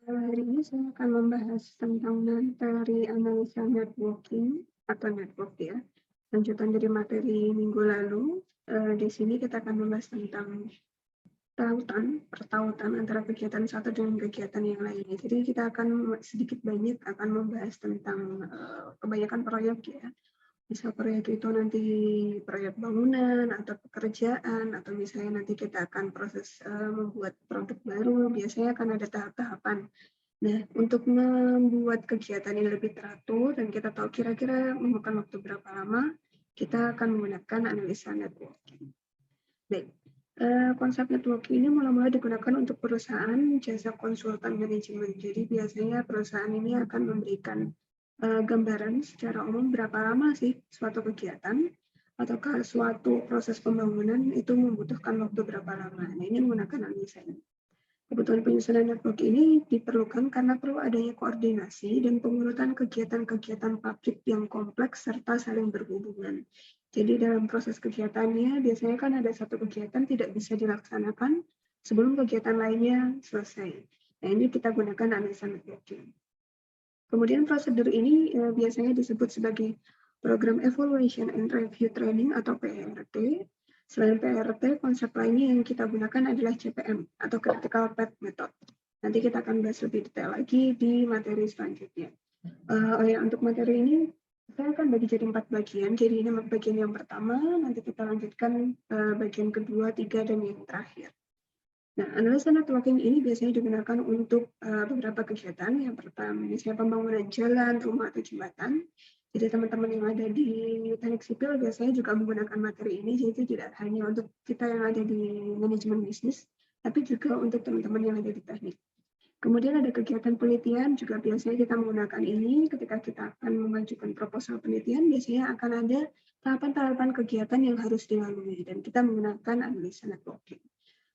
Hari ini saya akan membahas tentang materi analisa networking atau network ya. Lanjutan dari materi minggu lalu, di sini kita akan membahas tentang pertautan antara kegiatan satu dengan kegiatan yang lainnya. Jadi kita akan sedikit banyak akan membahas tentang kebanyakan proyek ya. Bisa proyek itu nanti proyek bangunan atau pekerjaan atau misalnya nanti kita akan proses membuat produk baru, biasanya akan ada tahap-tahapan. Nah, untuk membuat kegiatan ini lebih teratur dan kita tahu kira-kira memakan waktu berapa lama, kita akan menggunakan analisa networking. Baik, konsep networking ini mula-mula digunakan untuk perusahaan jasa konsultan manajemen. Jadi biasanya perusahaan ini akan memberikan gambaran secara umum berapa lama sih suatu kegiatan ataukah suatu proses pembangunan itu membutuhkan waktu berapa lama. Nah, ini menggunakan analisa ini. Kebutuhan penyusunan network ini diperlukan karena perlu adanya koordinasi dan pengurutan kegiatan-kegiatan pabrik yang kompleks serta saling berhubungan. Jadi dalam proses kegiatannya, biasanya kan ada satu kegiatan tidak bisa dilaksanakan sebelum kegiatan lainnya selesai. Nah, ini kita gunakan analisa networking. Kemudian prosedur ini biasanya disebut sebagai Program Evaluation and Review Training atau PERT. Selain PERT, konsep lainnya yang kita gunakan adalah CPM atau Critical Path Method. Nanti kita akan bahas lebih detail lagi di materi selanjutnya. Untuk materi ini, saya akan bagi jadi 4 bagian. Jadi ini bagian yang pertama, nanti kita lanjutkan bagian kedua, 3, dan yang terakhir. Nah, analisa networking ini biasanya digunakan untuk beberapa kegiatan. Yang pertama, misalnya pembangunan jalan, rumah, atau jembatan. Jadi teman-teman yang ada di teknik sipil biasanya juga menggunakan materi ini. Jadi tidak hanya untuk kita yang ada di manajemen bisnis, tapi juga untuk teman-teman yang ada di teknik. Kemudian ada kegiatan penelitian, juga biasanya kita menggunakan ini ketika kita akan mengajukan proposal penelitian, biasanya akan ada tahapan-tahapan kegiatan yang harus dilalui, dan kita menggunakan analisa networking.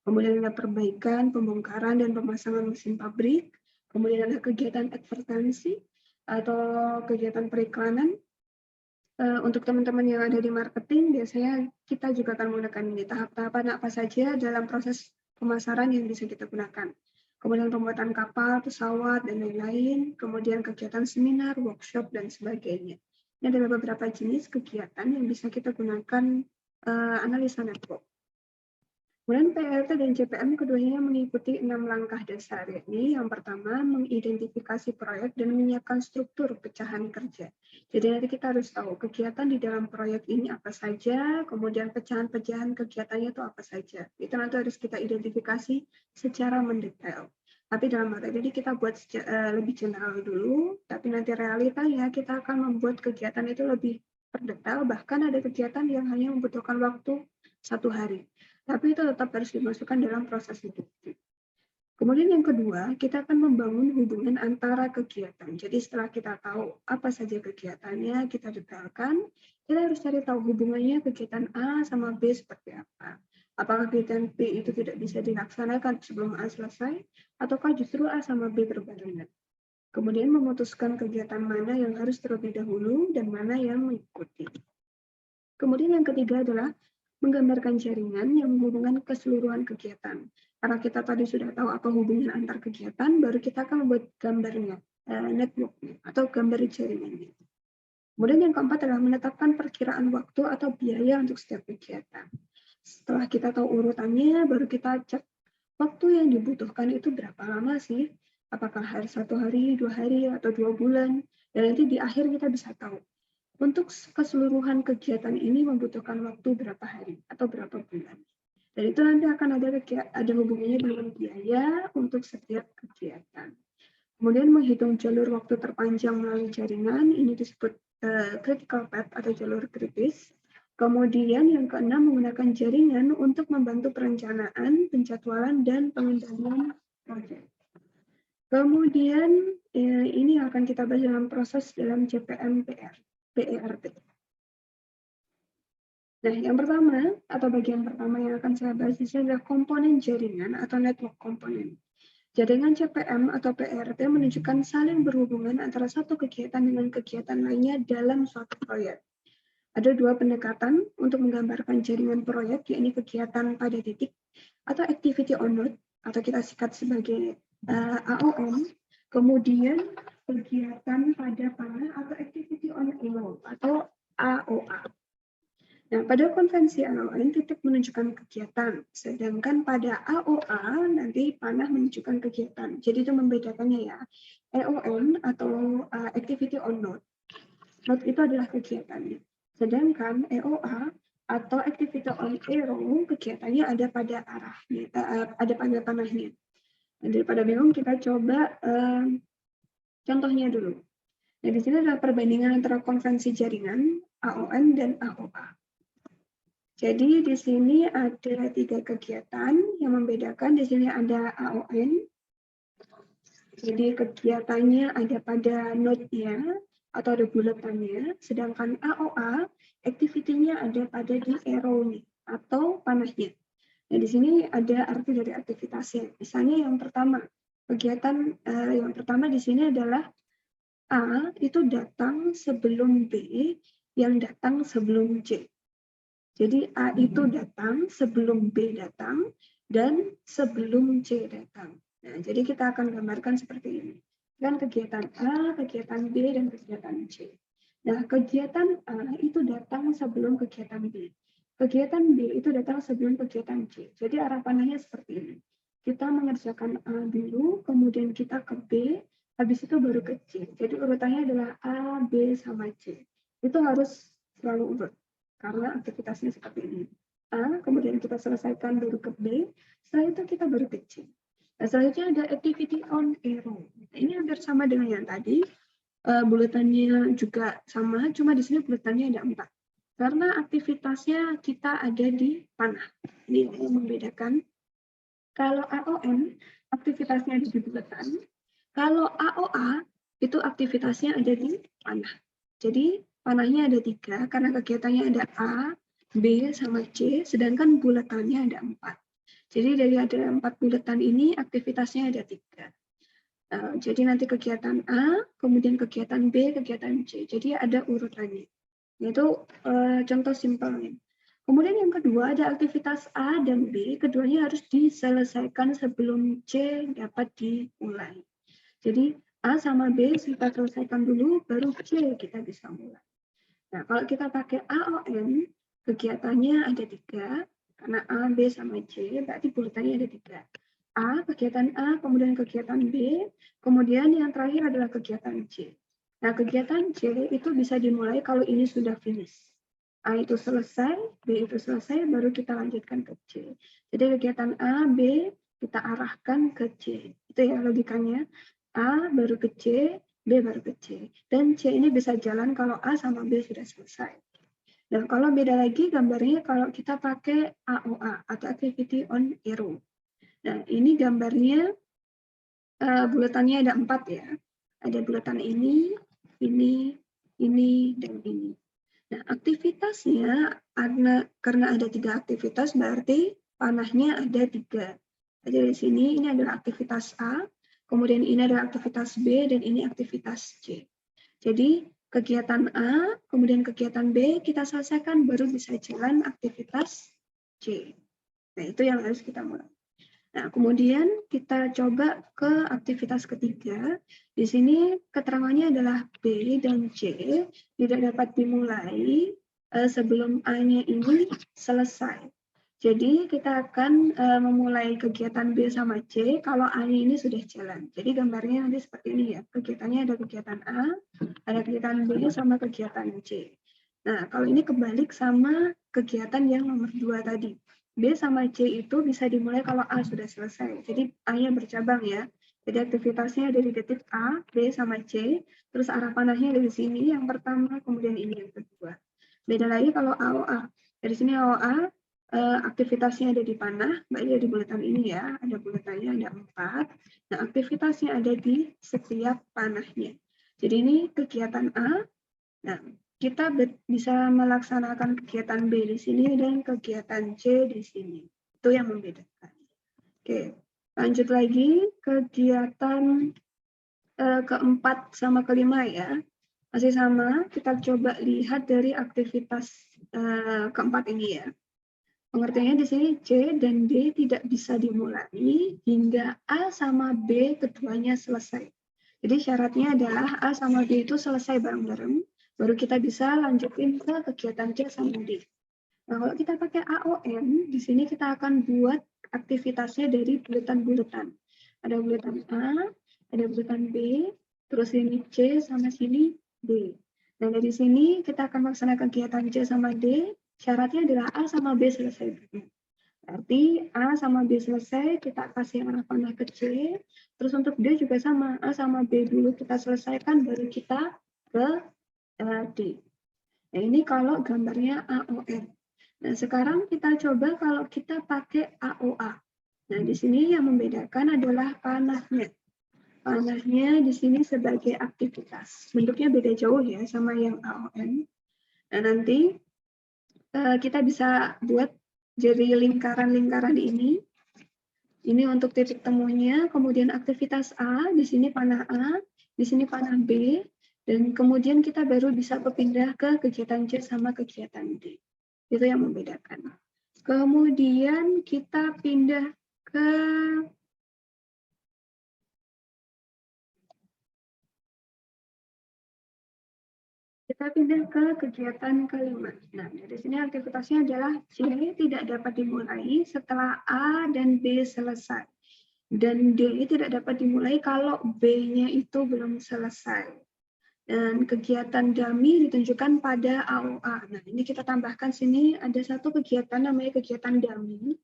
Kemudian ada perbaikan, pembongkaran, dan pemasangan mesin pabrik. Kemudian ada kegiatan advertensi atau kegiatan periklanan. Untuk teman-teman yang ada di marketing, biasanya kita juga akan menggunakan ini. Tahap-tahapan apa saja dalam proses pemasaran yang bisa kita gunakan. Kemudian pembuatan kapal, pesawat, dan lain-lain. Kemudian kegiatan seminar, workshop, dan sebagainya. Ini adalah beberapa jenis kegiatan yang bisa kita gunakan analisa network. Kemudian PLT dan CPM keduanya mengikuti 6 langkah dasar, yakni yang pertama mengidentifikasi proyek dan menyiapkan struktur pecahan kerja. Jadi nanti kita harus tahu kegiatan di dalam proyek ini apa saja, kemudian pecahan-pecahan kegiatannya itu apa saja. Itu nanti harus kita identifikasi secara mendetail. Tapi dalam materi ini kita buat lebih general dulu, tapi nanti realitanya kita akan membuat kegiatan itu lebih berdetail, bahkan ada kegiatan yang hanya membutuhkan waktu 1 hari. Tapi itu tetap harus dimasukkan dalam proses deduktif. Kemudian yang kedua, kita akan membangun hubungan antara kegiatan. Jadi setelah kita tahu apa saja kegiatannya, kita detailkan, kita harus cari tahu hubungannya kegiatan A sama B seperti apa. Apakah kegiatan B itu tidak bisa dilaksanakan sebelum A selesai, ataukah justru A sama B berbarengan. Kemudian memutuskan kegiatan mana yang harus terlebih dahulu dan mana yang mengikuti. Kemudian yang ketiga adalah menggambarkan jaringan yang menghubungkan keseluruhan kegiatan. Karena kita tadi sudah tahu apa hubungan antar kegiatan, baru kita akan membuat gambarnya, network-nya, atau gambar jaringannya. Kemudian yang keempat adalah menetapkan perkiraan waktu atau biaya untuk setiap kegiatan. Setelah kita tahu urutannya, baru kita cek waktu yang dibutuhkan itu berapa lama sih? Apakah 1 hari, 2 hari, atau 2 bulan? Dan nanti di akhir kita bisa tahu untuk keseluruhan kegiatan ini membutuhkan waktu berapa hari atau berapa bulan. Dan itu nanti akan ada hubungannya dengan biaya untuk setiap kegiatan. Kemudian menghitung jalur waktu terpanjang melalui jaringan, ini disebut critical path atau jalur kritis. Kemudian yang keenam menggunakan jaringan untuk membantu perencanaan, penjadwalan, dan pengendalian proyek. Kemudian ini akan kita bahas dalam proses dalam CPM PERT. Nah, yang pertama atau bagian pertama yang akan saya bahas di sini adalah komponen jaringan atau network komponen. Jaringan CPM atau PERT menunjukkan saling berhubungan antara satu kegiatan dengan kegiatan lainnya dalam suatu proyek. Ada 2 pendekatan untuk menggambarkan jaringan proyek, yakni kegiatan pada titik atau activity on node, atau kita singkat sebagai AON, kemudian kegiatan pada panah atau activity on arrow atau AOA. Nah, pada konvensi AON titik menunjukkan kegiatan, sedangkan pada AOA nanti panah menunjukkan kegiatan. Jadi itu membedakannya ya. AON atau activity on node. Node itu adalah kegiatannya. Sedangkan AOA atau activity on arrow kegiatannya ada pada arahnya, ada pada panahnya. Nah, daripada bingung kita coba contohnya dulu. Nah, di sini adalah perbandingan antara konvensi jaringan AON dan AOA. Jadi di sini ada 3 kegiatan yang membedakan. Di sini ada AON. Jadi kegiatannya ada pada node-nya atau ada bulatannya. Sedangkan AOA, activity-nya ada pada di arrow-nya atau panahnya. Nah, di sini ada arti dari aktivitasnya. Misalnya yang pertama, kegiatan yang pertama di sini adalah A itu datang sebelum B yang datang sebelum C. Jadi A itu datang sebelum B datang dan sebelum C datang. Nah, jadi kita akan gambarkan seperti ini. Kan kegiatan A, kegiatan B, dan kegiatan C. Nah, kegiatan A itu datang sebelum kegiatan B. Kegiatan B itu datang sebelum kegiatan C. Jadi arah panahnya seperti ini. Kita mengerjakan A dulu, kemudian kita ke B, habis itu baru ke C. Jadi urutannya adalah A, B, sama C. Itu harus selalu urut karena aktivitasnya seperti ini. A, kemudian kita selesaikan baru ke B, setelah itu kita baru ke C. Nah, selanjutnya ada activity on arrow. Ini hampir sama dengan yang tadi, bulatannya juga sama, cuma di sini bulatannya ada 4. Karena aktivitasnya kita ada di panah. Ini yang membedakan. Kalau AON, aktivitasnya ada di bulatan. Kalau AOA, itu aktivitasnya ada di panah. Jadi panahnya ada 3 karena kegiatannya ada A, B, sama C, sedangkan bulatannya ada 4. Jadi dari ada 4 bulatan ini aktivitasnya ada 3. Jadi nanti kegiatan A, kemudian kegiatan B, kegiatan C. Jadi ada urutannya. Itu contoh simpelnya. Kemudian yang kedua ada aktivitas A dan B, keduanya harus diselesaikan sebelum C dapat dimulai. Jadi A sama B kita selesaikan dulu, baru C kita bisa mulai. Nah, kalau kita pakai AON, kegiatannya ada 3, karena A, B, sama C, berarti bulatannya ada 3. A, kegiatan A, kemudian kegiatan B, kemudian yang terakhir adalah kegiatan C. Nah, kegiatan C itu bisa dimulai kalau ini sudah finish. A itu selesai, B itu selesai, baru kita lanjutkan ke C. Jadi kegiatan A, B, kita arahkan ke C. Itu ya logikanya. A baru ke C, B baru ke C. Dan C ini bisa jalan kalau A sama B sudah selesai. Dan kalau beda lagi gambarnya kalau kita pakai AOA atau Activity on Arrow. Nah, ini gambarnya bulatannya ada 4 ya. Ada bulatan ini, dan ini. Nah, aktivitasnya karena ada 3 aktivitas berarti panahnya ada 3. Jadi di sini ini adalah aktivitas A, kemudian ini adalah aktivitas B, dan ini aktivitas C. Jadi kegiatan A, kemudian kegiatan B, kita selesaikan baru bisa jalan aktivitas C. Nah, itu yang harus kita mulai. Nah, kemudian kita coba ke aktivitas ketiga. Di sini keterangannya adalah B dan C tidak dapat dimulai sebelum A-nya ini selesai. Jadi kita akan memulai kegiatan B sama C kalau A-nya ini sudah jalan. Jadi gambarnya nanti seperti ini ya. Kegiatannya ada kegiatan A, ada kegiatan B sama kegiatan C. Nah, kalau ini kebalik sama kegiatan yang nomor 2 tadi. B sama C itu bisa dimulai kalau A sudah selesai. Jadi A-nya bercabang ya. Jadi aktivitasnya dari titik A, B sama C, terus arah panahnya dari sini yang pertama, kemudian ini yang kedua. Beda lagi kalau AOA. Dari sini AOA aktivitasnya ada di panah, baik di bulatan ini ya, ada bulatannya ada 4. Nah, aktivitasnya ada di setiap panahnya. Jadi ini kegiatan A. Nah, kita bisa melaksanakan kegiatan B di sini dan kegiatan C di sini. Itu yang membedakan. Oke, lanjut lagi kegiatan keempat sama kelima ya. Masih sama, kita coba lihat dari aktivitas keempat ini ya. Pengertiannya di sini C dan D tidak bisa dimulai hingga A sama B keduanya selesai. Jadi syaratnya adalah A sama B itu selesai bareng-bareng, baru kita bisa lanjutin ke kegiatan C sama D. Nah, kalau kita pakai AON, di sini kita akan buat aktivitasnya dari buletan-buletan. Ada buletan A, ada buletan B, terus ini C sama sini D. Nah, dari sini kita akan melaksanakan kegiatan C sama D, syaratnya adalah A sama B selesai. Berarti A sama B selesai, kita kasih arah panah ke C. Terus untuk D juga sama, A sama B dulu kita selesaikan, baru kita ke D. Nah, ini kalau gambarnya AON. Nah, sekarang kita coba kalau kita pakai AOA. Nah, di sini yang membedakan adalah panahnya. Panahnya di sini sebagai aktivitas. Bentuknya beda jauh ya sama yang AON. Nah, nanti kita bisa buat jadi lingkaran-lingkaran ini. Ini untuk titik temunya, kemudian aktivitas A, di sini panah A, di sini panah B, dan kemudian kita baru bisa berpindah ke kegiatan C sama kegiatan D. Itu yang membedakan. Kemudian kita pindah ke kegiatan kelima. Nah, dari sini aktivitasnya adalah C tidak dapat dimulai setelah A dan B selesai. Dan D tidak dapat dimulai kalau B-nya itu belum selesai. Dan kegiatan dummy ditunjukkan pada AOA. Nah, ini kita tambahkan sini ada satu kegiatan namanya kegiatan dummy.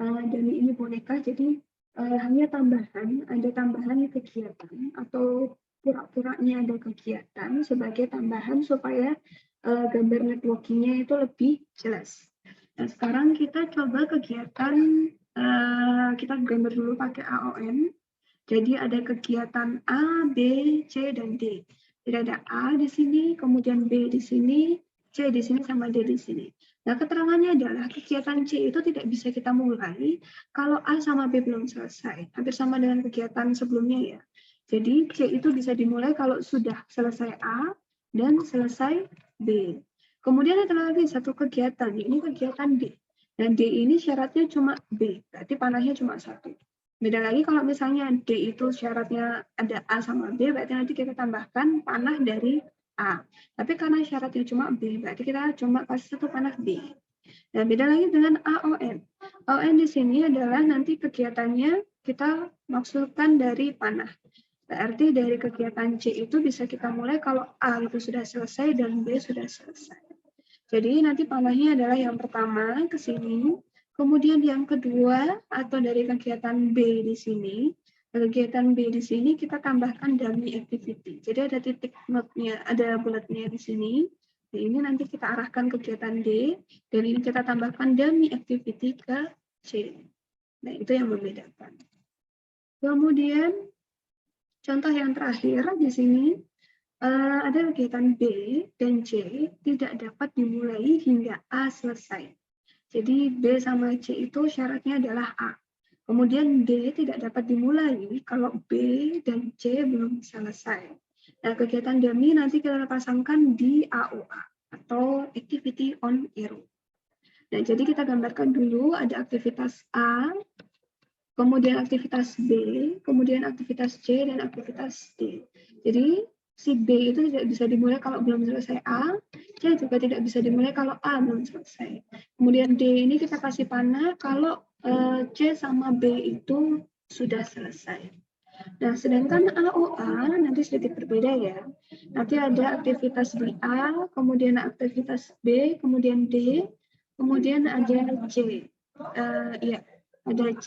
Dummy ini boneka, jadi hanya tambahan, ada tambahan kegiatan atau pura-puranya ada kegiatan sebagai tambahan supaya gambar networking-nya itu lebih jelas. Nah, sekarang kita coba kegiatan, kita gambar dulu pakai AON. Jadi ada kegiatan A, B, C, dan D. Jadi ada A di sini, kemudian B di sini, C di sini, sama D di sini. Nah, keterangannya adalah kegiatan C itu tidak bisa kita mulai kalau A sama B belum selesai. Hampir sama dengan kegiatan sebelumnya ya. Jadi C itu bisa dimulai kalau sudah selesai A dan selesai B. Kemudian ada lagi satu kegiatan, ini kegiatan D. Dan D ini syaratnya cuma B, berarti panahnya cuma satu. Beda lagi kalau misalnya D itu syaratnya ada A sama B, berarti nanti kita tambahkan panah dari A. Tapi karena syaratnya cuma B, berarti kita cuma kasih satu panah B. Nah, beda lagi dengan AON. AON di sini adalah nanti kegiatannya kita maksudkan dari panah. Berarti dari kegiatan C itu bisa kita mulai kalau A itu sudah selesai dan B sudah selesai. Jadi nanti panahnya adalah yang pertama ke sini, kemudian yang kedua atau dari kegiatan B di sini, kegiatan B di sini kita tambahkan dummy activity. Jadi ada titik notnya, ada bulatnya di sini. Nah, ini nanti kita arahkan kegiatan D, dan ini kita tambahkan dummy activity ke C. Nah, itu yang membedakan. Kemudian contoh yang terakhir di sini, ada kegiatan B dan C tidak dapat dimulai hingga A selesai. Jadi B sama C itu syaratnya adalah A. Kemudian D tidak dapat dimulai kalau B dan C belum selesai. Nah, kegiatan dummy nanti kita pasangkan di AOA atau Activity on Arrow. Nah, jadi kita gambarkan dulu ada aktivitas A, kemudian aktivitas B, kemudian aktivitas C, dan aktivitas D. Jadi si B itu tidak bisa dimulai kalau belum selesai A, C juga tidak bisa dimulai kalau A belum selesai. Kemudian D ini kita kasih panah kalau C sama B itu sudah selesai. Nah, sedangkan AOA nanti sedikit berbeda ya. Nanti ada aktivitas di A, kemudian aktivitas B, kemudian D, kemudian ada C. Ya, ada C.